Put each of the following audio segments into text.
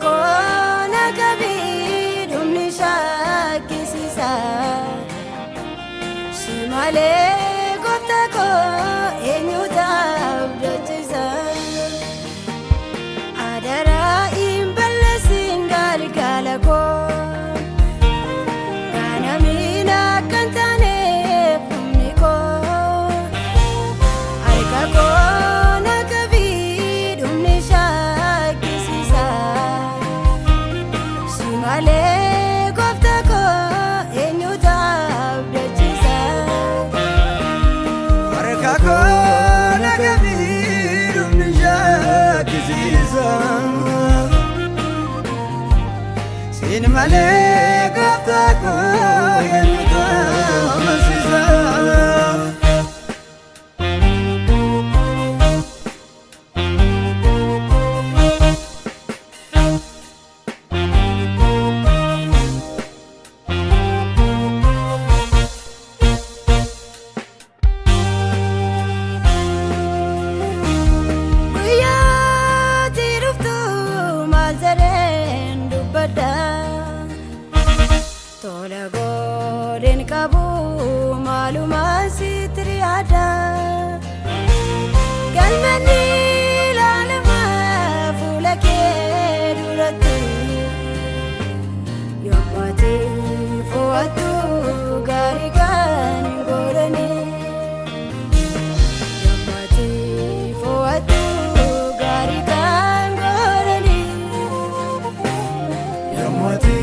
kona kabi dumni shakkisiisa Shimale gofta ko eenyuuta abdachiisa Adara imballeessin galgala koo Kana miina kan taaneef dumni koo Harka kona kabi dumni shakkisiisa Shimale gofta ko eenyuuta abdachiisa Harka kona kabi dumni shakkisiisa Shimale gofta ko eenyuuta abdachiisa Guyyaa tiruftu maal jedheen dubbadda Tola godhin qabu maalumaan sitti yaada Galmanni ilaalama fuula kee duratti Yommati fo'attu gaarii kan hin godhani Yommati fo'attu gaarii kan godhani Yommati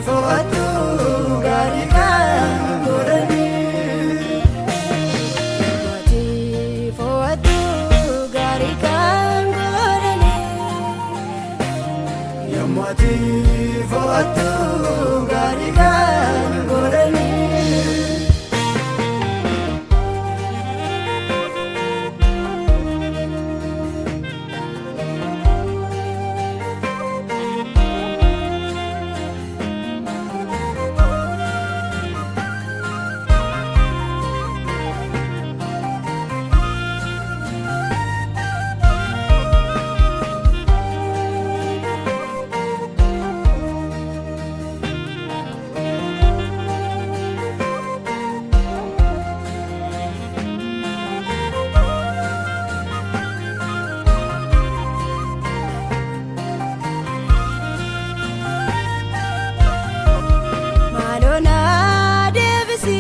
fo'attu gaarii kan godhani Yommati fo'attu gaarii kan godhani Yommati fo'attu gaarii kan godhani Maalona deebisi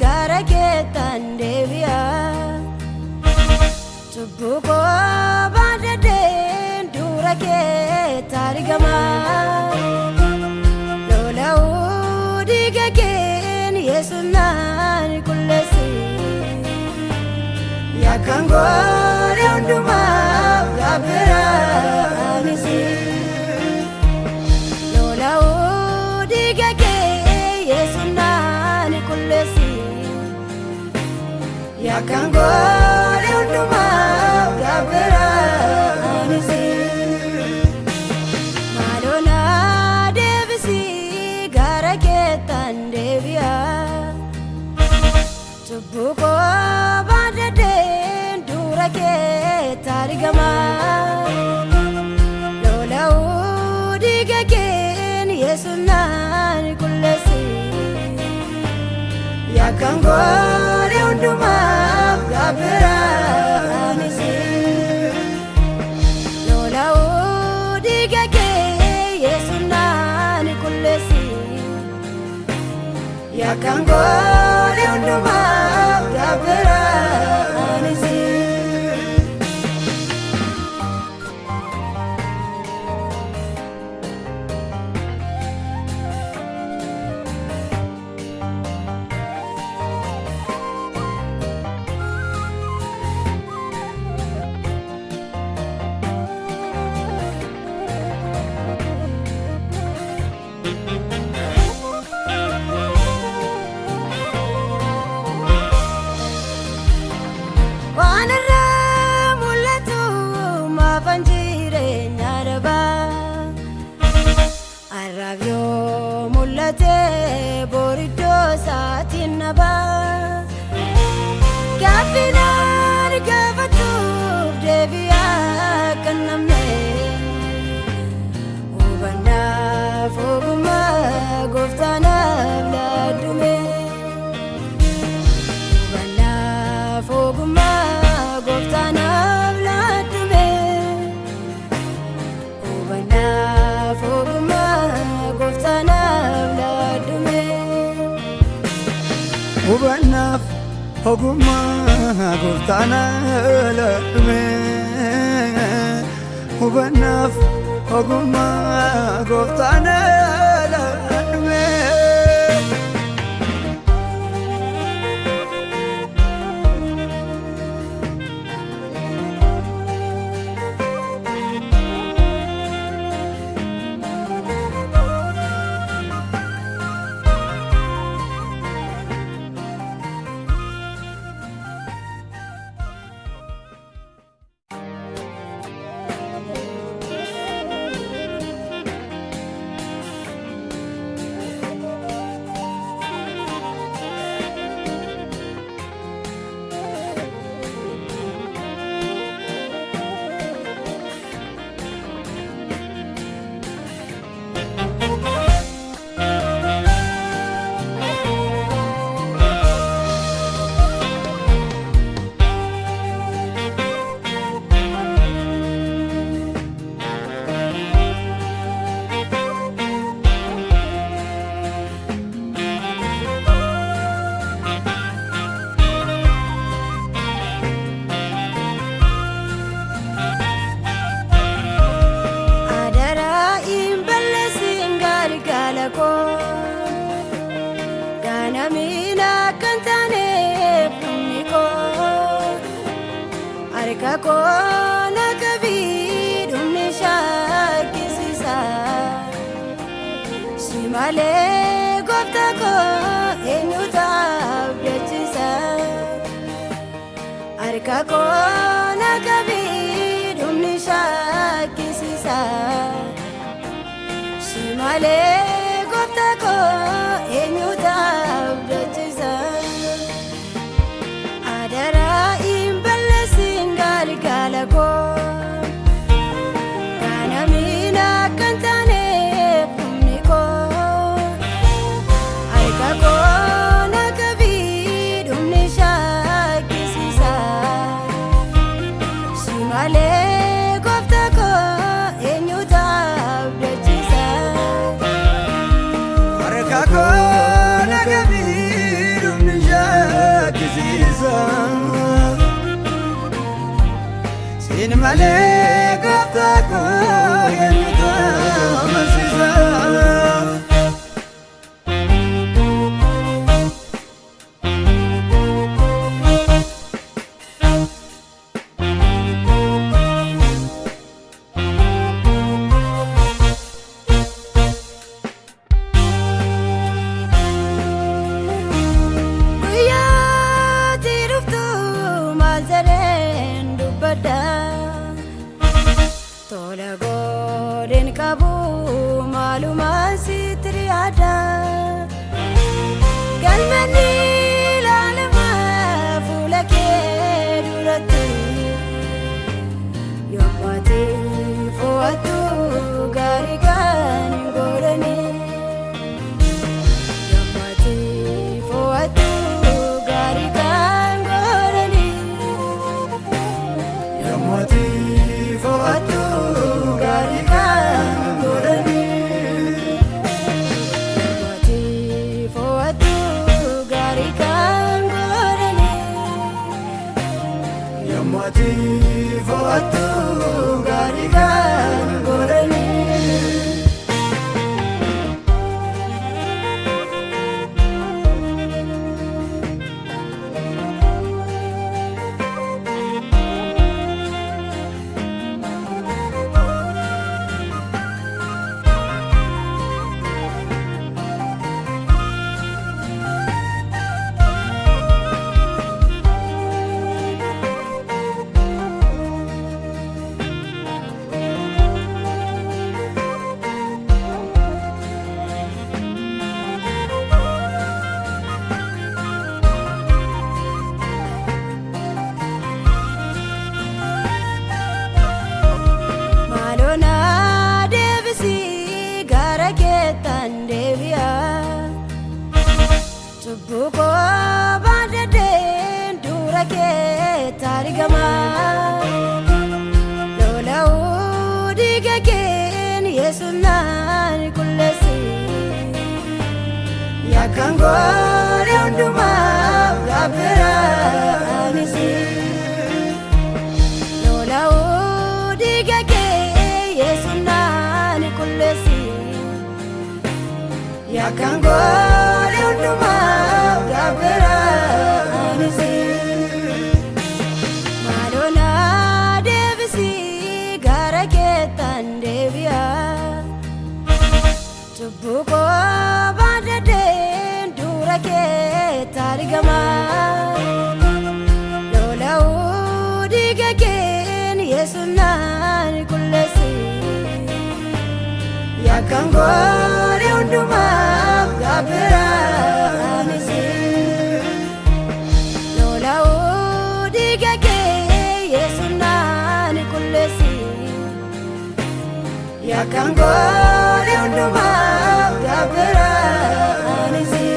gara keetan deebi'a Cubbuu koo baadhadheen dura keetti argama Lola'uu dhiiga keen Yesuus naan qulleessi Yakkaan godhe hundumaaf gabbira anisi Lola'uu dhiiga kee Yesuus naan qulleessi Yakkaan godhe hundumaaf gabbira anisi Maalona deebisi gara keetan deebi'a Cubbuu koo baadhadheen dura keetti argama Lola'uu dhiiga keen Yesuus naan qulleessi Yakkaan godhe hundumaaf gabbira anisi Lola'uu dhiiga kee Yesuus naan qulleessi Yakkaan godhe hundumaaf gabbira anisi Waan irraa mul'atu maafan jireenya dhabaa Arraab yoo mul'ate boriddoo isaatiin nabaa Gaaffinaan gaafatuuf deebi'aa kan namne ogummaa gooftaanaaf laaddume. Hubannaaf ogummaa gooftaanaaf laaddume. Hubannaaf ogummaa gooftaanaaf laaddume. Hubannaaf ogummaa gooftaanaaf laaddume. Hubannaaf ogummaa gooftaanaaf laaddume. Kakona kabii dhumni shakkisiisa. Simalee gooftaa koo eenyutu abdachiisa. Kakona kabii dhumni shakkisiisa. Simalee gooftaa koo eenyutu abdachiisa. Adaraa galgala koo kana miina kan taaneef dhumni koo. Harka koo na qabii dhumni shakkisiisa. Si malee gooftaa koo eenyutu abdachiisa. Harka koo na qabii dhumni shakkisiisa. Sin malee gooftaa koo eenyutu amansiisa. Guyyaa tiruftu maal jedheen dubbadda. Tola goo Cubbuko baadhadheen dura keetti argama. Lola'uu dhiiga keen Yesuus naan qulleessi. Yakkaan goone hundumaaf gabbira anisi. Lola'uu dhiiga kee Yesuus naan qulleessi. Yakkaan goone hundumaaf gabbira anisi. Maaloo na deebisi gara keettan deebi'a. Cubbuko baadhadheen dura keetti argama. Lola'uu dhiiga keen Yesuus naan qulleessi. Yakkaan goone hundumaaf gabbira anisi. Lola'uu dhiiga kee Yesuus naan qulleessi. Yakkaan goone hundumaaf gabbira anisi.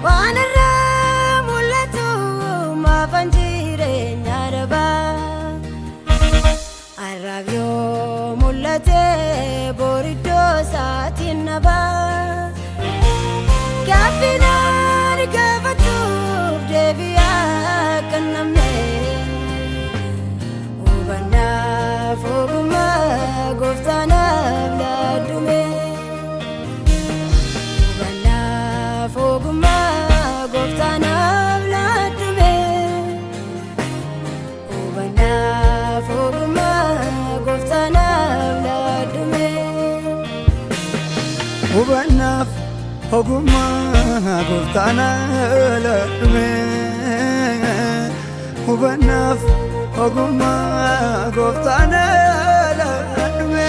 Waan irraa mul'atu maafan jireenya dhabaa. Arraab yoo mul'ate boriddoo isaatiin nabaa. Gaaffii naan gaafatuuf deebi'aa kan namne. Hubannaaf ogummaa gooftaanaaf laaddume. Hubannaaf ogummaa gooftaanaaf laaddume. Hubannaaf ogummaa gooftaanaaf laaddume. Hubannaaf ogummaa gooftaanaaf laaddume. Hubannaaf ogummaa gooftaanaaf laaddume.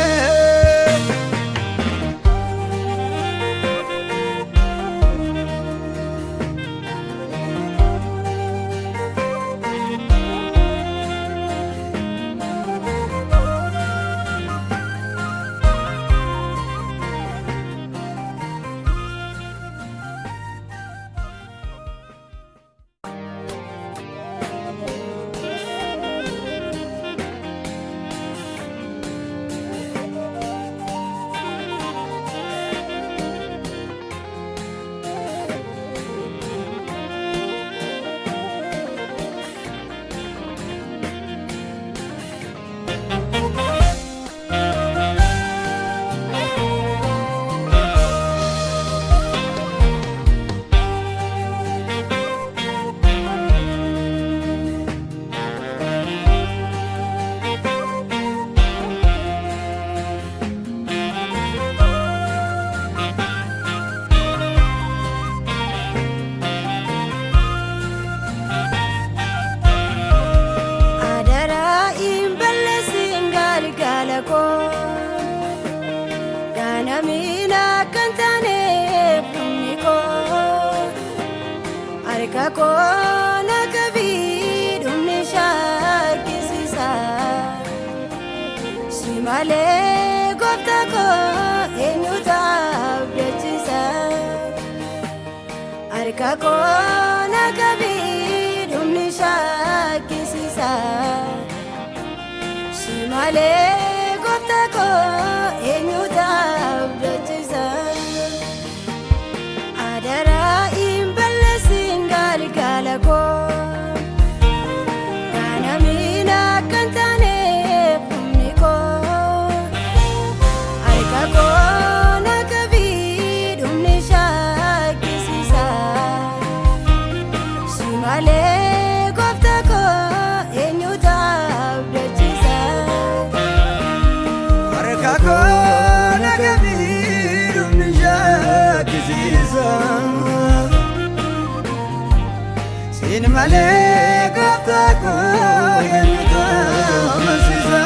Harka koo na qabii dhumni shakkisiisa. Si malee gooftaa koo eenyutu abdachiisa. Harka koo na qabii dhumni shakkisiisa. Si malee gooftaa koo eenyutu abdachiisa. Adaraa hin balleessin galgala koo. Kana miina kan taaneef humni koo. Harka koo na qabii dhumni shakkisiisa. Si malee gooftaa koo eenyutu abdachiisa. Harka koo Sin malee gooftaa koo eenyutu amansiisa.